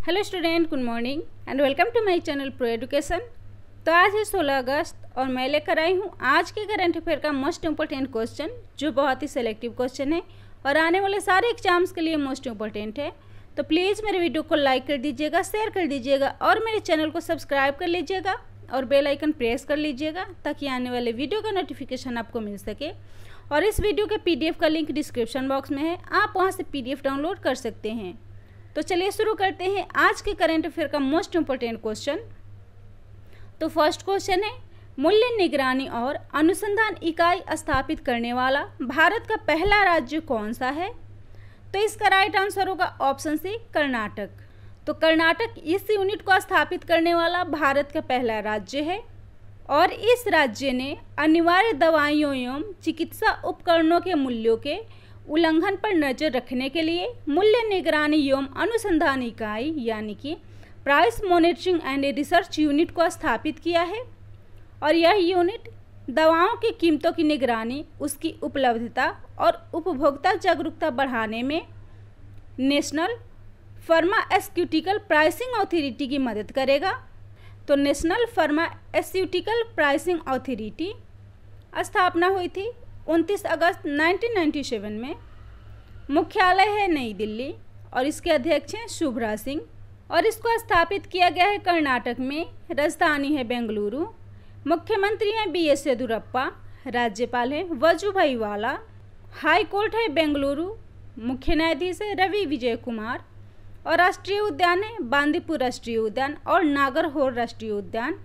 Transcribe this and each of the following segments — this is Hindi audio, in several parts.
Hello student, good morning and welcome to my channel pro education. तो आज है 16 अगस्त और मैं लेकर आई हूँ आज के करंट अफेयर का मोस्ट इम्पोर्टेंट क्वेश्चन, जो बहुत ही सेलेक्टिव क्वेश्चन है और आने वाले सारे एग्जाम्स के लिए मोस्ट इम्पोर्टेंट है। तो प्लीज़ मेरे वीडियो को लाइक कर दीजिएगा, शेयर कर दीजिएगा और मेरे चैनल को सब्सक्राइब कर लीजिएगा और बेल आइकन प्रेस कर लीजिएगा ताकि आने वाले वीडियो का नोटिफिकेशन आपको मिल सके। और इस वीडियो के PDF का लिंक डिस्क्रिप्शन बॉक्स में है, आप वहाँ से PDF डाउनलोड कर सकते हैं। तो चलिए शुरू करते हैं आज के करंट अफेयर का मोस्ट इम्पोर्टेंट क्वेश्चन। तो फर्स्ट क्वेश्चन है, मूल्य निगरानी और अनुसंधान इकाई स्थापित करने वाला भारत का पहला राज्य कौन सा है? तो इसका राइट आंसर होगा ऑप्शन सी, कर्नाटक। तो कर्नाटक इस यूनिट को स्थापित करने वाला भारत का पहला राज्य है और इस राज्य ने अनिवार्य दवाइयों एवं चिकित्सा उपकरणों के मूल्यों के उल्लंघन पर नजर रखने के लिए मूल्य निगरानी एवं अनुसंधान इकाई यानी कि price monitoring and research unit को स्थापित किया है। और यह यूनिट दवाओं की कीमतों की निगरानी, उसकी उपलब्धता और उपभोक्ता जागरूकता बढ़ाने में नेशनल फार्मास्यूटिकल प्राइसिंग अथॉरिटी की मदद करेगा। तो नेशनल फार्मास्यूटिकल प्राइसिंग अथॉरिटी स्थापना हुई थी 29 अगस्त 1997 में। मुख्यालय है नई दिल्ली और इसके अध्यक्ष हैं शुभ्रा सिंह और इसको स्थापित किया गया है कर्नाटक में। राजधानी है बेंगलुरु। मुख्यमंत्री हैं BS येदियुरप्पा। राज्यपाल हैं वजुभाई वाला। हाई कोर्ट है बेंगलुरु। मुख्य न्यायाधीश है रवि विजय कुमार और राष्ट्रीय उद्यान है बांदीपुर राष्ट्रीय उद्यान और नागरहोर राष्ट्रीय उद्यान।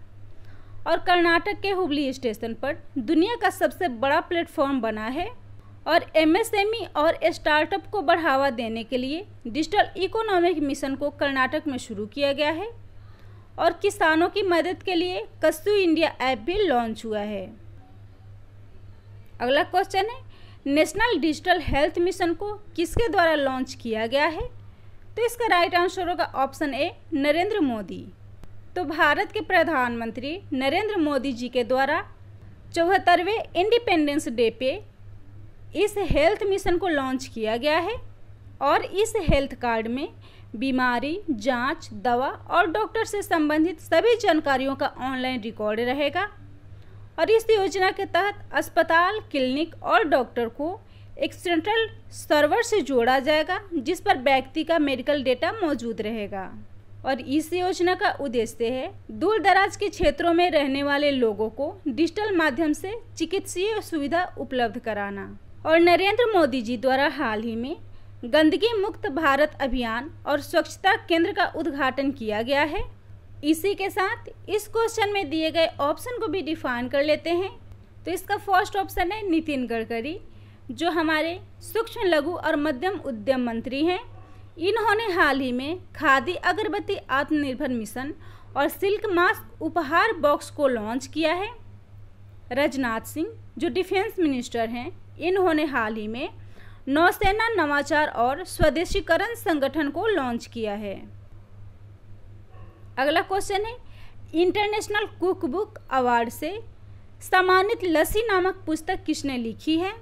और कर्नाटक के हुबली स्टेशन पर दुनिया का सबसे बड़ा प्लेटफॉर्म बना है। और MSME और स्टार्टअप को बढ़ावा देने के लिए डिजिटल इकोनॉमिक मिशन को कर्नाटक में शुरू किया गया है। और किसानों की मदद के लिए कस्सू इंडिया ऐप भी लॉन्च हुआ है। अगला क्वेश्चन है, नेशनल डिजिटल हेल्थ मिशन को किसके द्वारा लॉन्च किया गया है? तो इसका राइट आंसर होगा ऑप्शन ए, नरेंद्र मोदी। तो भारत के प्रधानमंत्री नरेंद्र मोदी जी के द्वारा 74वें इंडिपेंडेंस डे पे इस हेल्थ मिशन को लॉन्च किया गया है। और इस हेल्थ कार्ड में बीमारी, जांच, दवा और डॉक्टर से संबंधित सभी जानकारियों का ऑनलाइन रिकॉर्ड रहेगा। और इस योजना के तहत अस्पताल, क्लिनिक और डॉक्टर को एक सेंट्रल सर्वर से जोड़ा जाएगा जिस पर व्यक्ति का मेडिकल डेटा मौजूद रहेगा। और इस योजना का उद्देश्य है दूर दराज के क्षेत्रों में रहने वाले लोगों को डिजिटल माध्यम से चिकित्सीय सुविधा उपलब्ध कराना। और नरेंद्र मोदी जी द्वारा हाल ही में गंदगी मुक्त भारत अभियान और स्वच्छता केंद्र का उद्घाटन किया गया है। इसी के साथ इस क्वेश्चन में दिए गए ऑप्शन को भी डिफाइन कर लेते हैं। तो इसका फर्स्ट ऑप्शन है नितिन गडकरी, जो हमारे सूक्ष्म लघु और मध्यम उद्यम मंत्री हैं। इन्होंने हाल ही में खादी अगरबत्ती आत्मनिर्भर मिशन और सिल्क मास्क उपहार बॉक्स को लॉन्च किया है। राजनाथ सिंह, जो डिफेंस मिनिस्टर हैं, इन्होंने हाल ही में नौसेना नवाचार और स्वदेशीकरण संगठन को लॉन्च किया है। अगला क्वेश्चन है, इंटरनेशनल कुक बुक अवार्ड से सम्मानित लस्सी नामक पुस्तक किसने लिखी है?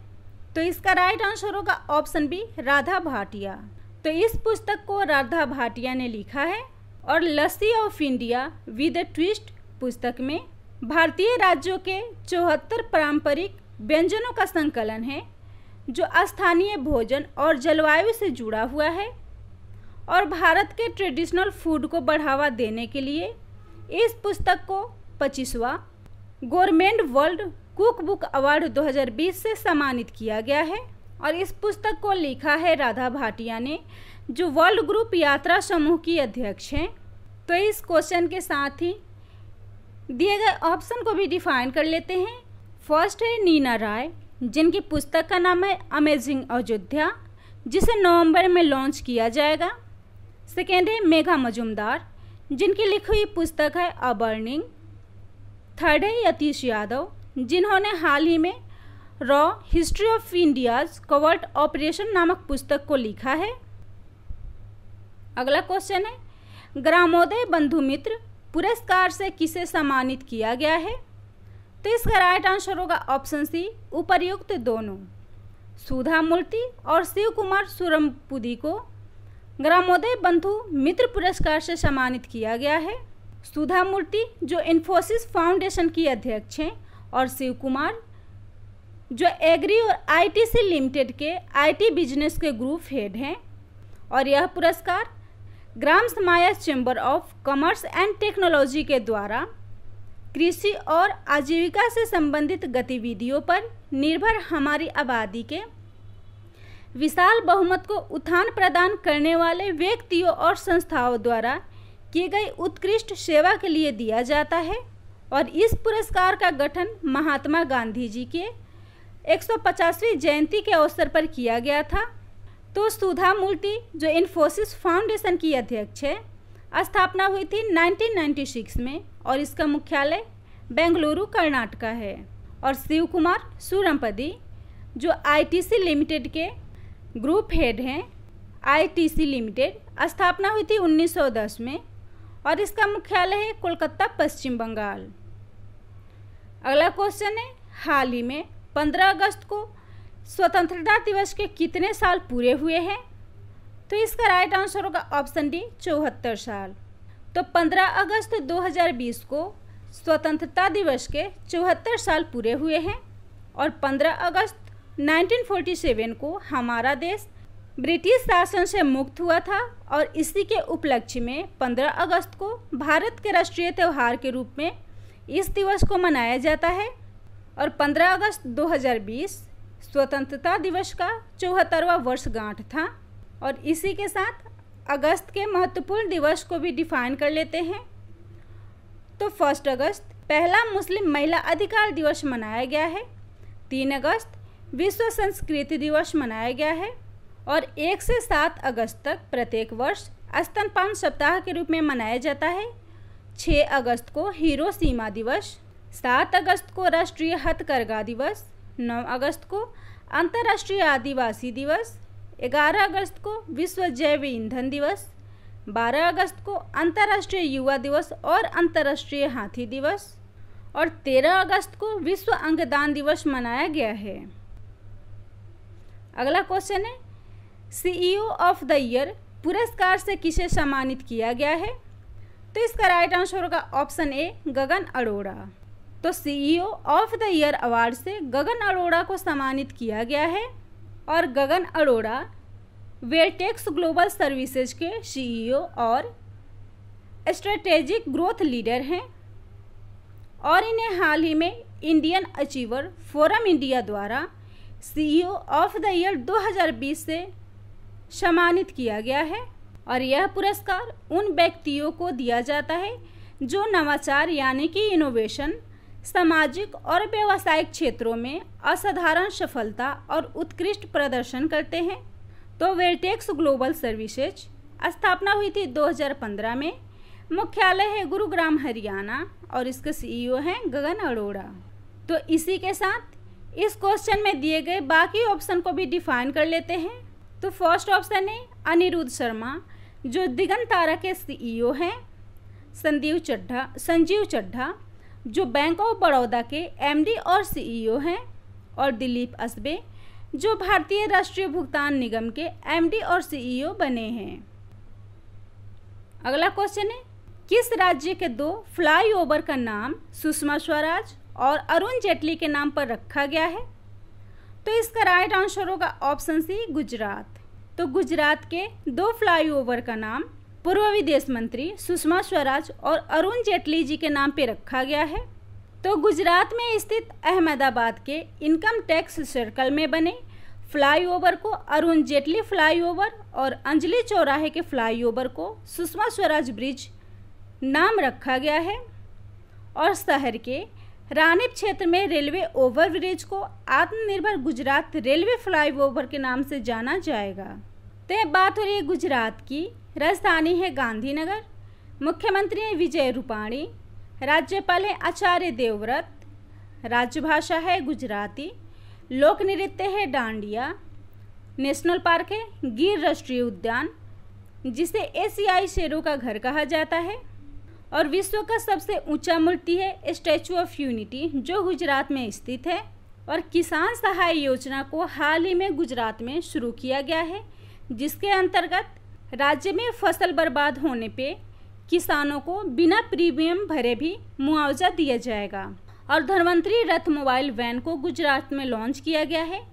तो इसका राइट आंसर होगा ऑप्शन बी, राधा भाटिया। तो इस पुस्तक को राधा भाटिया ने लिखा है। और lassi of India with a twist पुस्तक में भारतीय राज्यों के 74 पारंपरिक व्यंजनों का संकलन है जो स्थानीय भोजन और जलवायु से जुड़ा हुआ है। और भारत के ट्रेडिशनल फूड को बढ़ावा देने के लिए इस पुस्तक को 25वां government world cookbook award 2020 से सम्मानित किया गया है। और इस पुस्तक को लिखा है राधा भाटिया ने, जो वर्ल्ड ग्रुप यात्रा समूह की अध्यक्ष हैं। तो इस क्वेश्चन के साथ ही दिए गए ऑप्शन को भी डिफाइन कर लेते हैं। फर्स्ट है नीना राय, जिनकी पुस्तक का नाम है अमेजिंग अयोध्या, जिसे नवंबर में लॉन्च किया जाएगा। सेकेंड है मेघा मजुमदार, जिनकी लिखी हुई पुस्तक है अ बर्निंग। थर्ड है यतीश यादव, जिन्होंने हाल ही में raw history of India's covert operation नामक पुस्तक को लिखा है। अगला क्वेश्चन है, ग्रामोदय बंधु मित्र पुरस्कार से किसे सम्मानित किया गया है? तो इसका राइट आंसर होगा ऑप्शन सी, उपर्युक्त दोनों। सुधा मूर्ति और शिव कुमार सुरमपुदी को ग्रामोदय बंधु मित्र पुरस्कार से सम्मानित किया गया है। सुधा मूर्ति जो इन्फोसिस फाउंडेशन की अध्यक्ष हैं, और शिव कुमार जो एग्री और आईटीसी लिमिटेड के आईटी बिजनेस के ग्रुप हेड हैं। और यह पुरस्कार ग्राम समाया chamber of commerce and technology के द्वारा कृषि और आजीविका से संबंधित गतिविधियों पर निर्भर हमारी आबादी के विशाल बहुमत को उत्थान प्रदान करने वाले व्यक्तियों और संस्थाओं द्वारा की गई उत्कृष्ट सेवा के लिए दिया जाता है। और इस पुरस्कार का गठन महात्मा गांधी जी के 150वीं जयंती के अवसर पर किया गया था। तो सुधा मूर्ति जो इन्फोसिस फाउंडेशन की अध्यक्ष है, स्थापना हुई थी 1996 में और इसका मुख्यालय बेंगलुरु कर्नाटका है। और शिव कुमार सूरमपदी जो आईटीसी लिमिटेड के ग्रुप हेड हैं, आईटीसी लिमिटेड, स्थापना हुई थी 1910 में और इसका मुख्यालय है कोलकाता, पश्चिम बंगाल। अगला क्वेश्चन है, हाल ही में 15 अगस्त को स्वतंत्रता दिवस के कितने साल पूरे हुए हैं? तो इसका राइट आंसर होगा ऑप्शन डी 74 साल। तो 15 अगस्त 2020 को स्वतंत्रता दिवस के 74 साल पूरे हुए हैं। और 15 अगस्त 1947 को हमारा देश ब्रिटिश शासन से मुक्त हुआ था और इसी के उपलक्ष्य में 15 अगस्त को भारत के राष्ट्रीय त्यौहार के रूप में इस दिवस को मनाया जाता है। और 15 अगस्त 2020 स्वतंत्रता दिवस का 74वां वर्षगांठ था। और इसी के साथ अगस्त के महत्वपूर्ण दिवस को भी डिफाइन कर लेते हैं। तो 1 अगस्त पहला मुस्लिम महिला अधिकार दिवस मनाया गया है। 3 अगस्त विश्व संस्कृति दिवस मनाया गया है। और 1 से 7 अगस्त तक प्रत्येक वर्ष स्तनपान सप्ताह के रूप में मनाया जाता है। 6 अगस्त को हिरोशिमा दिवस, 7 अगस्त को राष्ट्रीय हथकरघा दिवस, 9 अगस्त को अंतर्राष्ट्रीय आदिवासी दिवस, 11 अगस्त को विश्व जैव ईंधन दिवस, 12 अगस्त को अंतर्राष्ट्रीय युवा दिवस और अंतर्राष्ट्रीय हाथी दिवस, और 13 अगस्त को विश्व अंगदान दिवस मनाया गया है। अगला क्वेश्चन है, सीईओ ऑफ द ईयर पुरस्कार से किसे सम्मानित किया गया है? तो इसका राइट आंसर होगा ऑप्शन ए गगन अरोड़ा। तो CEO of the year award से गगन अरोड़ा को सम्मानित किया गया है। और गगन अरोड़ा वेल्टेक्स ग्लोबल सर्विसेज के सीईओ और स्ट्रेटेजिक ग्रोथ लीडर हैं और इन्हें हाल ही में इंडियन अचीवर फोरम इंडिया द्वारा सीईओ ऑफ द ईयर 2020 से सम्मानित किया गया है। और यह पुरस्कार उन व्यक्तियों को दिया जाता है जो नवाचार यानी कि इनोवेशन, सामाजिक और व्यावसायिक क्षेत्रों में असाधारण सफलता और उत्कृष्ट प्रदर्शन करते हैं। तो वेल्टेक्स ग्लोबल सर्विसेज स्थापना हुई थी 2015 में, मुख्यालय है गुरुग्राम, हरियाणा और इसके सीईओ हैं गगन अरोड़ा। तो इसी के साथ इस क्वेश्चन में दिए गए बाकी ऑप्शन को भी डिफाइन कर लेते हैं। तो फर्स्ट ऑप्शन है अनिरुद्ध शर्मा जो दिगंतारा के सीईओ हैं, संजीव चड्ढा जो बैंक ऑफ बड़ौदा के एमडी और सीईओ हैं, और दिलीप असबे जो भारतीय राष्ट्रीय भुगतान निगम के एमडी और सीईओ बने हैं। अगला क्वेश्चन है, किस राज्य के 2 फ्लाईओवर का नाम सुषमा स्वराज और अरुण जेटली के नाम पर रखा गया है? तो इसका राइट आंसर होगा ऑप्शन सी गुजरात। तो गुजरात के 2 फ्लाईओवर का नाम पूर्व विदेश मंत्री सुषमा स्वराज और अरुण जेटली जी के नाम पे रखा गया है। तो गुजरात में स्थित अहमदाबाद के इनकम टैक्स सर्कल में बने फ्लाईओवर को अरुण जेटली फ्लाईओवर और अंजलि चौराहे के फ्लाईओवर को सुषमा स्वराज ब्रिज नाम रखा गया है। और शहर के रानीप क्षेत्र में रेलवे ओवरब्रिज को आत्मनिर्भर गुजरात रेलवे फ्लाईओवर के नाम से जाना जाएगा। तो बात हो रही है गुजरात की, राजधानी है गांधीनगर, मुख्यमंत्री हैं विजय रूपाणी, राज्यपाल हैं आचार्य देवव्रत, राजभाषा है गुजराती, लोक नृत्य है डांडिया, नेशनल पार्क है गिर राष्ट्रीय उद्यान जिसे एशियाई शेरों का घर कहा जाता है, और विश्व का सबसे ऊंचा मूर्ति है स्टैचू ऑफ यूनिटी जो गुजरात में स्थित है। और किसान सहाय योजना को हाल ही में गुजरात में शुरू किया गया है जिसके अंतर्गत राज्य में फसल बर्बाद होने पे किसानों को बिना प्रीमियम भरे भी मुआवजा दिया जाएगा। और धन्वंतरी रथ मोबाइल वैन को गुजरात में लॉन्च किया गया है,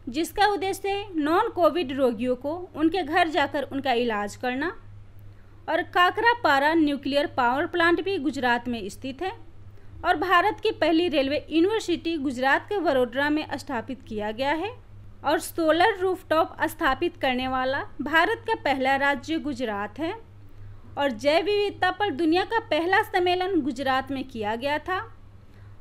जिसका उद्देश्य है नॉन कोविड रोगियों को उनके घर जाकर उनका इलाज करना। और काकरापारा न्यूक्लियर पावर प्लांट भी गुजरात में स्थित है। और भारत की पहली रेलवे यूनिवर्सिटी गुजरात के वडोदरा में स्थापित किया गया है। और सोलर रूफटॉप स्थापित करने वाला भारत का पहला राज्य गुजरात है। और जैव विविधता पर दुनिया का पहला सम्मेलन गुजरात में किया गया था।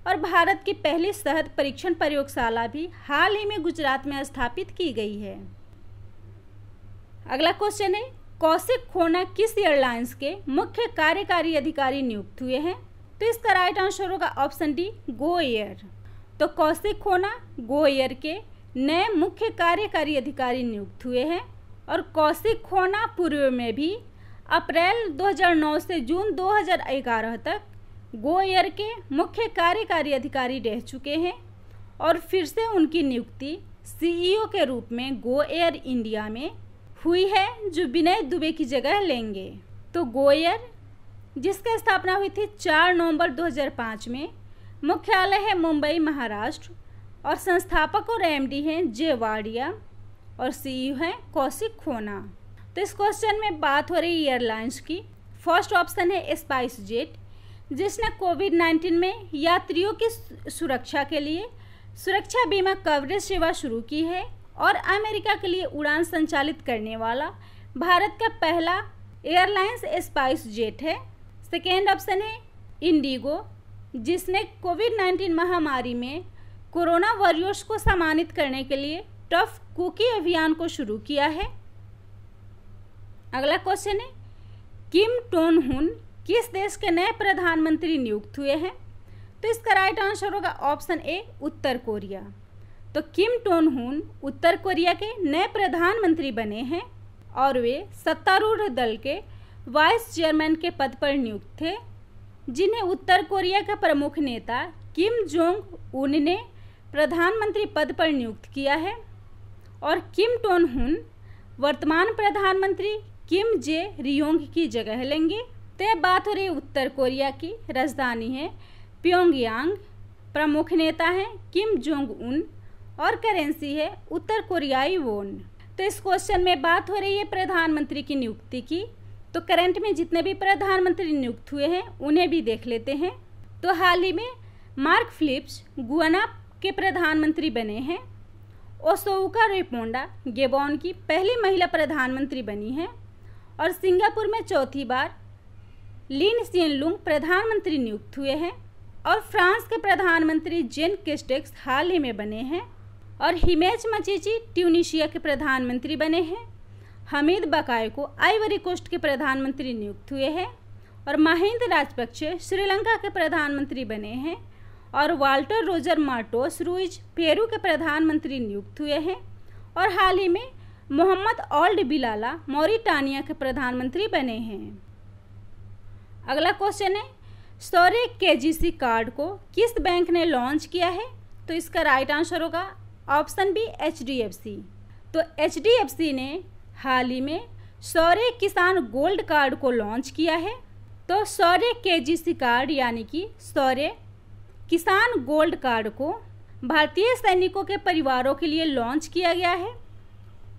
और भारत की पहली शहद परीक्षण प्रयोगशाला भी हाल ही में गुजरात में स्थापित की गई है। अगला क्वेश्चन है, कौशिक खोना किस एयरलाइंस के मुख्य कार्यकारी अधिकारी नियुक्त हुए हैं? तो इसका राइट आंसर होगा ऑप्शन डी, गो एयर। तो कौशिक खोना गो एयर के नए मुख्य कार्यकारी अधिकारी नियुक्त हुए हैं। और कौशिक खोना पूर्व में भी अप्रैल 2009 से जून 2011 तक गो एयर के मुख्य कार्यकारी अधिकारी रह चुके हैं। और फिर से उनकी नियुक्ति सीईओ के रूप में गो एयर इंडिया में हुई है, जो विनय दुबे की जगह लेंगे। तो गो एयर जिसकी स्थापना हुई थी 4 नवंबर 2005 में, मुख्यालय है मुंबई महाराष्ट्र। और संस्थापक और एमडी हैं जे वाडिया और सीईओ हैं कौशिक खोना। तो इस क्वेश्चन में बात हो रही एयरलाइंस की। फर्स्ट ऑप्शन है स्पाइस जेट, जिसने कोविड-19 में यात्रियों की सुरक्षा के लिए सुरक्षा बीमा कवरेज सेवा शुरू की है। और अमेरिका के लिए उड़ान संचालित करने वाला भारत का पहला एयरलाइंस स्पाइस जेट है। सेकेंड ऑप्शन है इंडिगो, जिसने कोविड-19 महामारी में कोरोना वॉरियर्स को सम्मानित करने के लिए टफ कुकी अभियान को शुरू किया है। अगला क्वेश्चन है, किम टोन हुन किस देश के नए प्रधानमंत्री नियुक्त हुए हैं? तो इसका राइट आंसर होगा ऑप्शन ए, उत्तर कोरिया। तो किम टोन हुन उत्तर कोरिया के नए प्रधानमंत्री बने हैं और वे सत्तारूढ़ दल के वाइस चेयरमैन के पद पर नियुक्त थे, जिन्हें उत्तर कोरिया का प्रमुख नेता किम जोंग उन ने प्रधानमंत्री पद पर नियुक्त किया है। और किम टोन हुन वर्तमान प्रधानमंत्री किम जे रियोंग की जगह लेंगे। तो यह बात हो रही है उत्तर कोरिया की। राजधानी है प्योंगयांग, प्रमुख नेता हैं किम जोंग उन और करेंसी है उत्तर कोरियाई वोन। तो इस क्वेश्चन में बात हो रही है प्रधानमंत्री की नियुक्ति की। तो करंट में जितने भी प्रधानमंत्री नियुक्त हुए हैं उन्हें भी देख लेते हैं। तो हाल ही में मार्क फिलिप्स गुयाना के प्रधानमंत्री बने हैं। ओसोउका रेपोंडा गेबॉन की पहली महिला प्रधानमंत्री बनी हैं। और सिंगापुर में चौथी बार लिन सिएन लुंग प्रधानमंत्री नियुक्त हुए हैं। और फ्रांस के प्रधानमंत्री जेन केस्टेक्स हाल ही में बने हैं। और हिमेश मचीची ट्यूनीशिया के प्रधानमंत्री बने हैं। हमीद बकायको आइवरी कोस्ट के प्रधानमंत्री नियुक्त हुए हैं। और महिंदा राजपक्षे श्रीलंका के प्रधानमंत्री बने हैं। और Walter Roger Martos Ruiz Peru के प्रधानमंत्री नियुक्त हुए हैं। और हाल ही में मोहम्मद ओल्ड बिलाला मॉरिटानिया के प्रधानमंत्री बने हैं। अगला क्वेश्चन है, सौर्य केजीसी कार्ड को किस बैंक ने लॉन्च किया है? तो इसका राइट आंसर होगा ऑप्शन बी, HDFC। तो HDFC ने हाल ही में सौर्य किसान गोल्ड कार्ड को लॉन्च किया है। तो सौर्य केजीसी कार्ड यानी कि सौर्य किसान गोल्ड कार्ड को भारतीय सैनिकों के परिवारों के लिए लॉन्च किया गया है।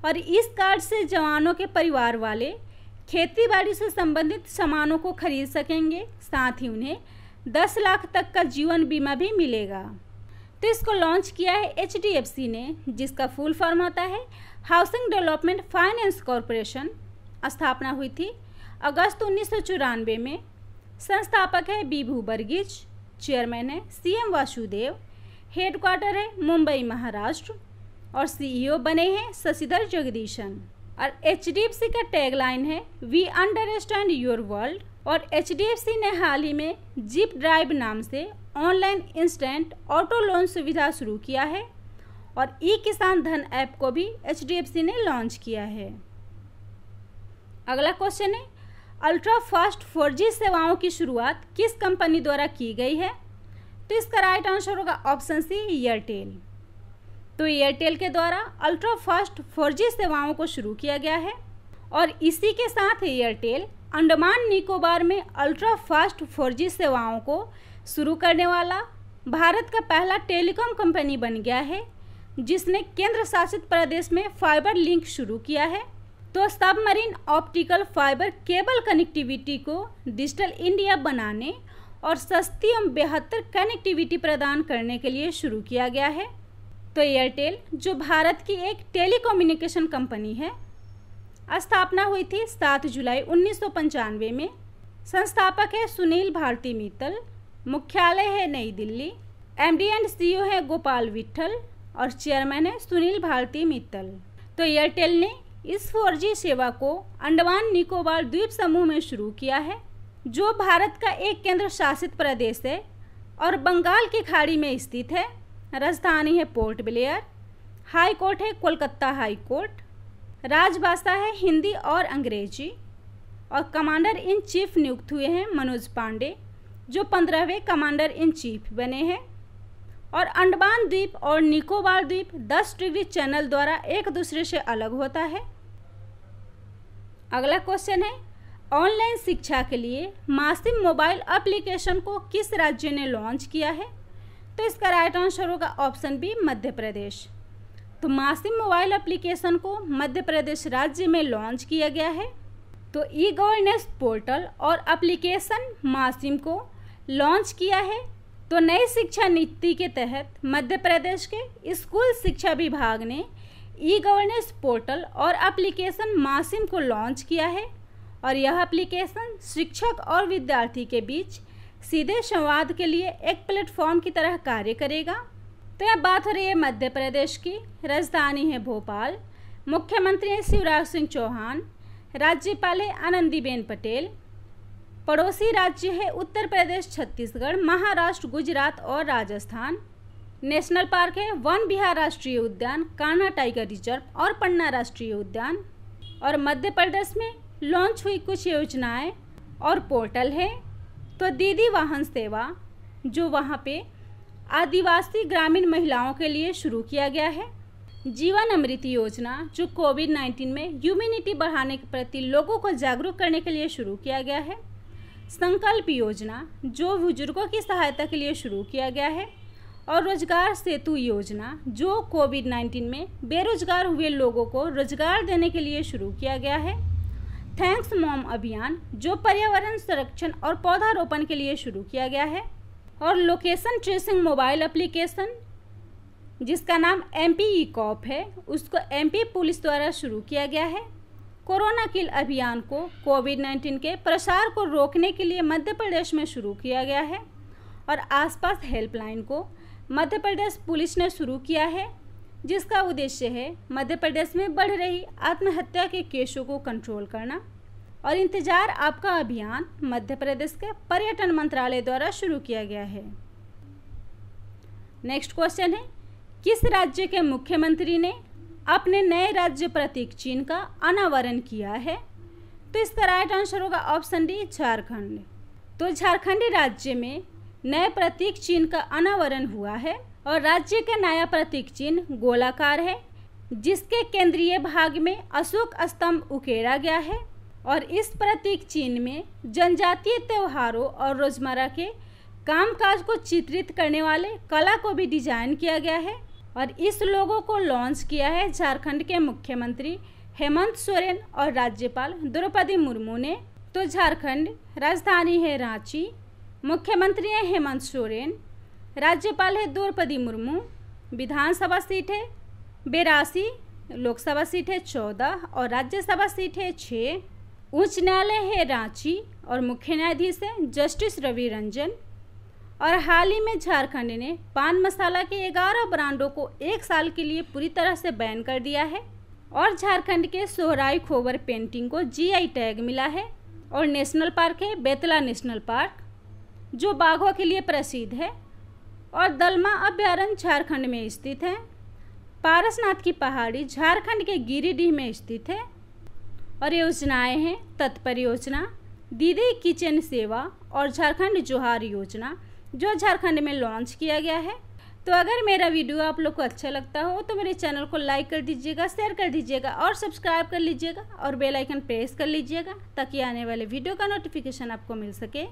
और इस कार्ड से जवानों के परिवार वाले खेती बाड़ी से संबंधित सामानों को खरीद सकेंगे, साथ ही उन्हें 10 लाख तक का जीवन बीमा भी मिलेगा। तो इसको लॉन्च किया है HDFC ने, जिसका फुल फॉर्म होता है हाउसिंग डेवलपमेंट फाइनेंस कॉरपोरेशन। स्थापना हुई थी अगस्त 1994 में। संस्थापक है विभू वर्गीज, चेयरमैन है CM वासुदेव, हेडक्वार्टर है मुंबई महाराष्ट्र और CEO बने हैं शशिधर जगदीशन। और HDFC का टैगलाइन है वी अंडरस्टैंड योर वर्ल्ड। और HDFC ने हाल ही में जिप ड्राइव नाम से ऑनलाइन इंस्टेंट ऑटो लोन सुविधा शुरू किया है। और ई किसान धन ऐप को भी HDFC ने लॉन्च किया है। अगला क्वेश्चन है, अल्ट्रा फास्ट 4G सेवाओं की शुरुआत किस कंपनी द्वारा की गई है? तो इसका राइट आंसर होगा ऑप्शन सी, एयरटेल। तो एयरटेल के द्वारा अल्ट्रा फास्ट 4G सेवाओं को शुरू किया गया है। और इसी के साथ एयरटेल अंडमान निकोबार में अल्ट्रा फास्ट 4G सेवाओं को शुरू करने वाला भारत का पहला टेलीकॉम कंपनी बन गया है, जिसने केंद्र शासित प्रदेश में फाइबर लिंक शुरू किया है। तो submarine optical fibre cable connectivity को डिजिटल इंडिया बनाने और सस्ती एवं बेहतर कनेक्टिविटी प्रदान करने के लिए शुरू किया गया है। तो एयरटेल, जो भारत की एक टेलीकम्युनिकेशन कंपनी है, स्थापना हुई थी 7 जुलाई 1995 में। संस्थापक है सुनील भारती मित्तल, मुख्यालय है नई दिल्ली, MD एंड CEO है गोपाल विट्ठल और चेयरमैन है सुनील भारती मित्तल। तो एयरटेल ने इस 4G सेवा को अंडमान निकोबार द्वीप समूह में शुरू किया है, जो भारत का एक केंद्र शासित प्रदेश है और बंगाल की खाड़ी में स्थित है। राजधानी है पोर्ट ब्लेयर, हाई कोर्ट है कोलकाता हाई कोर्ट, राजभाषा है हिंदी और अंग्रेजी और कमांडर इन चीफ नियुक्त हुए हैं मनोज पांडे, जो 15वें कमांडर इन चीफ बने हैं। और अंडमान द्वीप और निकोबार द्वीप 10 डिग्री चैनल द्वारा एक दूसरे से अलग होता है। अगला क्वेश्चन है, ऑनलाइन शिक्षा के लिए मासिम मोबाइल एप्लीकेशन को किस राज्य ने लॉन्च किया है? तो इसका राइट आंसर होगा ऑप्शन बी, मध्य प्रदेश। तो मासिम मोबाइल एप्लीकेशन को मध्य प्रदेश राज्य में लॉन्च किया गया है। तो ई गवर्नेंस पोर्टल और एप्लीकेशन मासिम को लॉन्च किया है। तो नई शिक्षा नीति के तहत मध्य प्रदेश के स्कूल शिक्षा विभाग ने ई गवर्नेंस पोर्टल और एप्लीकेशन मासिम को लॉन्च किया है और यह एप्लीकेशन शिक्षक और विद्यार्थी के बीच सीधे संवाद के लिए एक प्लेटफॉर्म की तरह कार्य करेगा। तो यह बात हो रही है मध्य प्रदेश की। राजधानी है भोपाल, मुख्यमंत्री है शिवराज सिंह चौहान, राज्यपाल है आनंदीबेन पटेल, पड़ोसी राज्य है उत्तर प्रदेश, छत्तीसगढ़, महाराष्ट्र, गुजरात और राजस्थान। नेशनल पार्क है वन विहार राष्ट्रीय उद्यान, कान्हा टाइगर रिजर्व और पन्ना राष्ट्रीय उद्यान। और मध्य प्रदेश में लॉन्च हुई कुछ योजनाएं और पोर्टल है। तो दीदी वाहन सेवा, जो वहाँ पे आदिवासी ग्रामीण महिलाओं के लिए शुरू किया गया है। जीवन अमृत योजना, जो कोविड-19 में इम्यूनिटी बढ़ाने के प्रति लोगों को जागरूक करने के लिए शुरू किया गया है। संकल्प योजना, जो बुजुर्गों की सहायता के लिए शुरू किया गया है। और रोजगार सेतु योजना, जो कोविड-19 में बेरोजगार हुए लोगों को रोजगार देने के लिए शुरू किया गया है। थैंक्स मॉम अभियान, जो पर्यावरण संरक्षण और पौधारोपण के लिए शुरू किया गया है। और लोकेशन ट्रेसिंग मोबाइल एप्लीकेशन, जिसका नाम MP ई-कॉप है, उसको MP पुलिस द्वारा शुरू किया गया है। कोरोना किल अभियान को कोविड-19 के प्रसार को रोकने के लिए मध्य प्रदेश में शुरू किया गया है। और आसपास हेल्पलाइन को मध्य प्रदेश पुलिस ने शुरू किया है, जिसका उद्देश्य है मध्य प्रदेश में बढ़ रही आत्महत्या के केसों को कंट्रोल करना। और इंतजार आपका अभियान मध्य प्रदेश के पर्यटन मंत्रालय द्वारा शुरू किया गया है। नेक्स्ट क्वेश्चन है, किस राज्य के मुख्यमंत्री ने अपने नए राज्य प्रतीक चिन्ह का अनावरण किया है? तो इसका राइट आंसर होगा ऑप्शन डी, झारखंड। तो झारखंड राज्य में नए प्रतीक चिन्ह का अनावरण हुआ है और राज्य का नया प्रतीक चिन्ह गोलाकार है, जिसके केंद्रीय भाग में अशोक स्तंभ उकेरा गया है। और इस प्रतीक चिन्ह में जनजातीय त्योहारों और रोजमर्रा के कामकाज को चित्रित करने वाले कला को भी डिजाइन किया गया है। और इस लोगो को लॉन्च किया है झारखंड के मुख्यमंत्री हेमंत सोरेन और राज्यपाल द्रौपदी मुर्मू ने। तो झारखंड राजधानी है रांची, मुख्यमंत्री है हेमंत सोरेन, राज्यपाल है द्रौपदी मुर्मू, विधानसभा सीट है 82, लोकसभा सीट है 14 और राज्यसभा सीट है 6। उच्च न्यायालय है रांची और मुख्य न्यायाधीश है जस्टिस रवि रंजन। और हाल ही में झारखंड ने पान मसाला के 11 ब्रांडों को 1 साल के लिए पूरी तरह से बैन कर दिया है। और झारखंड के सोहराई खोबर पेंटिंग को GI टैग मिला है। और नेशनल पार्क है बेतला नेशनल पार्क, जो बाघों के लिए प्रसिद्ध है। और दलमा अभ्यारण्य झारखंड में स्थित है। पारसनाथ की पहाड़ी झारखंड के गिरिडीह में स्थित है। और योजनाएं हैं तत्पर योजना, दीदी किचन सेवा और झारखंड जोहार योजना, जो झारखंड में लॉन्च किया गया है। तो अगर मेरा वीडियो आप लोग को अच्छा लगता हो तो मेरे चैनल को लाइक कर दीजिएगा, शेयर कर दीजिएगा और सब्सक्राइब कर लीजिएगा और बेल आइकन प्रेस कर लीजिएगा ताकि आने वाले वीडियो का नोटिफिकेशन आपको मिल सके।